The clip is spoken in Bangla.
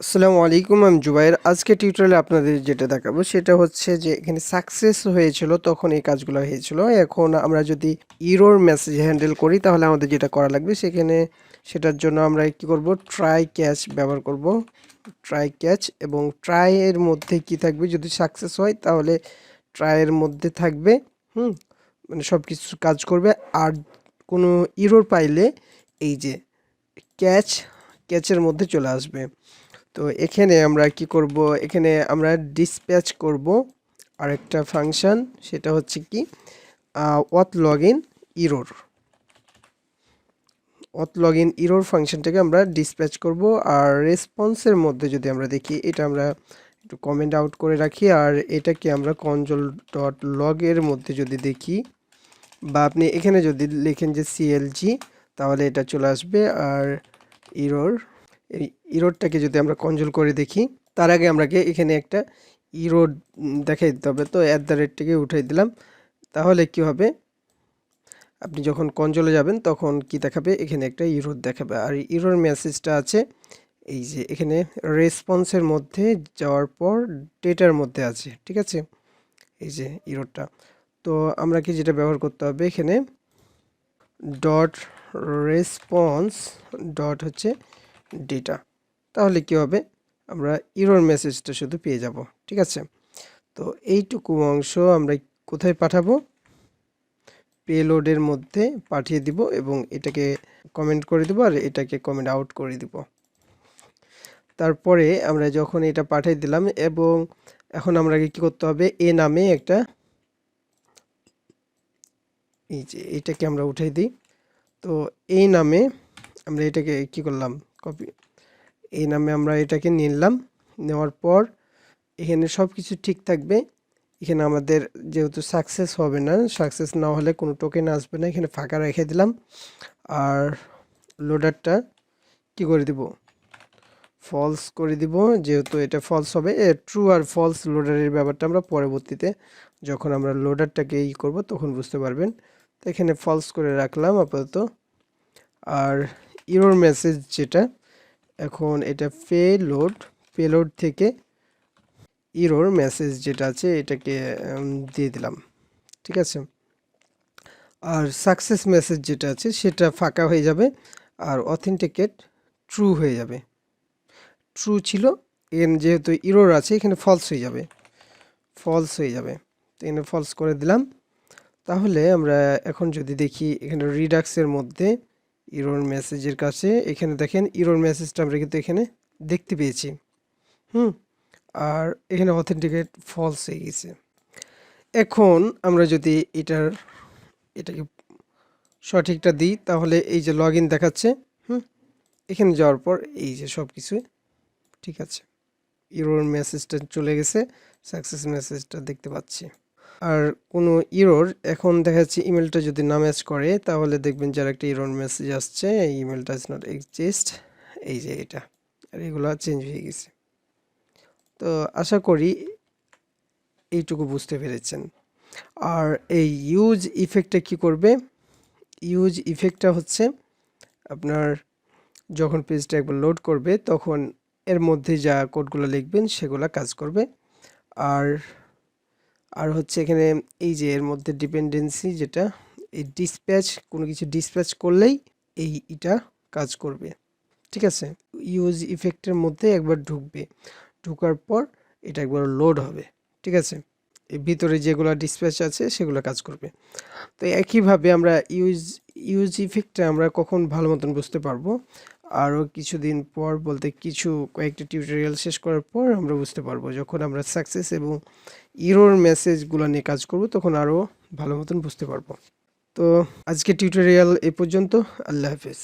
আসসালামু আলাইকুম, আমি জুবাইর। আজকে টিউটোরিয়ালে আপনাদের যেটা দেখাবো সেটা হচ্ছে যে এখানে সাকসেস হয়েছিল তখন এই কাজগুলো হয়েছিল। এখন আমরা যদি এরর মেসেজ হ্যান্ডেল করি তাহলে আমাদের যেটা করা লাগবে সেটার জন্য আমরা কি করব, ট্রাই ক্যাচ ব্যবহার করব। ট্রাই ক্যাচ এবং ট্রাই এর মধ্যে কি থাকবে, যদি সাকসেস হয় তাহলে ট্রাই এর মধ্যে থাকবে মানে সব কিছু কাজ করবে। আর কোনো এরর পাইলে এই যে ক্যাচের মধ্যে চলে আসবে। তো এখানে আমরা কি করব, এখানে আমরা ডিসপ্যাচ করব আরেকটা ফাংশন, সেটা হচ্ছে কি অথ লগইন ইরর। অথ লগইন ইরর ফাংশনটাকে আমরা ডিসপ্যাচ করব। আর রেসপন্সের মধ্যে যদি আমরা দেখি, এটা আমরা একটু কমেন্ট আউট করে রাখি। আর এটাকে আমরা কনসোল ডট লগ এর মধ্যে যদি দেখি, বা আপনি এখানে যদি লিখেন যে সিএলজি, তাহলে এটা চলে আসবে। আর ইরর, এই ইরোডটাকে যদি আমরা কনজোল করে দেখি, তার আগে আমরাকে এখানে একটা ইরোড দেখাই দিতে হবে। তো @থেকে উঠাই দিলাম। তাহলে কি হবে, আপনি যখন কনজোলে যাবেন তখন কি দেখাবে, এখানে একটা ইরোড দেখাবে। আর ইরোর মেসেজটা আছে এই যে এখানে রেসপন্সের মধ্যে যাওয়ার পর ডেটার মধ্যে আছে, ঠিক আছে, এই যে ইরোডটা। তো আমরা কি যেটা ব্যবহার করতে হবে, এখানে ডট রেসপন্স ডট হচ্ছে ডেটা। তাহলে কি হবে, আমরা এরর মেসেজটা শুধু পেয়ে যাব, ঠিক আছে। তো এইটুকু অংশ আমরা কোথায় পাঠাবো, পেলোডের মধ্যে পাঠিয়ে দিব এবং এটাকে কমেন্ট করে দিব আর এটাকে কমেন্ট আউট করে দিব। তারপরে আমরা যখন এটা পাঠিয়ে দিলাম, এবং এখন আমরা কি করতে হবে, এ নামে একটা, এই যে এটাকে আমরা উঠাই দিই। তো এই নামে আমরা এটাকে কি করলাম, কপি, এই নামে আমরা এটাকে নিলাম। নেওয়ার পর এখানে সব কিছু ঠিক থাকবে। এখানে আমাদের যেহেতু সাকসেস হবে না, সাকসেস না হলে কোনো টোকেন আসবে না, এখানে ফাঁকা রেখে দিলাম। আর লোডারটা কি করে দিব, ফলস করে দিব, যেহেতু এটা ফলস হবে। ট্রু আর ফলস লোডারের ব্যাপারটা আমরা পরবর্তীতে যখন আমরা লোডারটাকে করব তখন বুঝতে পারবেন। তো এখানে ফলস করে রাখলাম আপাতত। আর ইরর মেসেজ যেটা, এখন এটা পেলোড থেকে ইরর মেসেজ যেটা আছে এটাকে দিয়ে দিলাম, ঠিক আছে। আর সাকসেস মেসেজ যেটা আছে সেটা ফাঁকা হয়ে যাবে, আর অথেন্টিকেট ট্রু হয়ে যাবে। ট্রু ছিল, এখানে যেহেতু ইরর আছে এখানে ফলস হয়ে যাবে, তো এখানে ফলস করে দিলাম। তাহলে আমরা এখন যদি দেখি এখানে রিডাক্সের মধ্যে ইরর মেসেজের কাছে, এখানে দেখেন ইরর মেসেজটা আমরা কিন্তু এখানে দেখতে পেয়েছি। আর এখানে অথেন্টিকেট ফলস হয়ে গেছে। এখন আমরা যদি এটাকে সঠিকটা দিই, তাহলে এই যে লগ ইন দেখাচ্ছে, এখানে যাওয়ার পর এই যে সব কিছু ঠিক আছে, ইরর মেসেজটা চলে গেছে, সাকসেস মেসেজটা দেখতে পাচ্ছি। আর কোনো ইরর এখন দেখা যাচ্ছে ইমেলটা যদি না ম্যাচ করে, তাহলে দেখবেন যার একটা ইরর মেসেজ আসছে, এই ইমেলটা ইজ নট এক্সিস্ট, এই যে এটা, আর এগুলো চেঞ্জ হয়ে গেছে। তো আশা করি এইটুকু বুঝতে পেরেছেন। আর এই ইউজ ইফেক্টটা কি করবে, ইউজ ইফেক্টটা হচ্ছে আপনার যখন পেজটা একবার লোড করবে তখন এর মধ্যে যা কোডগুলো লিখবেন সেগুলো কাজ করবে। আর হচ্ছে এখানে এই যে এর মধ্যে ডিপেন্ডেন্সি যেটা, এই ডিসপ্যাচ, কোনো কিছু ডিসপ্যাচ করলেই এটা কাজ করবে, ঠিক আছে। ইউজ ইফেক্টের মধ্যে একবার ঢুকবে, ঢোকার পর এটা একবার লোড হবে, ঠিক আছে। এর ভিতরে যেগুলো ডিসপ্যাচ আছে সেগুলো কাজ করবে। তো একইভাবে আমরা ইউজ ইফেক্টটা আমরা কখন ভালো মতন বুঝতে পারবো, আরও কিছুদিন পর, বলতে কয়েকটা টিউটোরিয়াল শেষ করার পর আমরা বুঝতে পারবো। যখন আমরা সাকসেস এবং ইরর মেসেজগুলো নিয়ে কাজ করব তখন আরও ভালো মতন বুঝতে পারবো। তো আজকে টিউটোরিয়াল এ পর্যন্ত। আল্লাহ হাফেজ।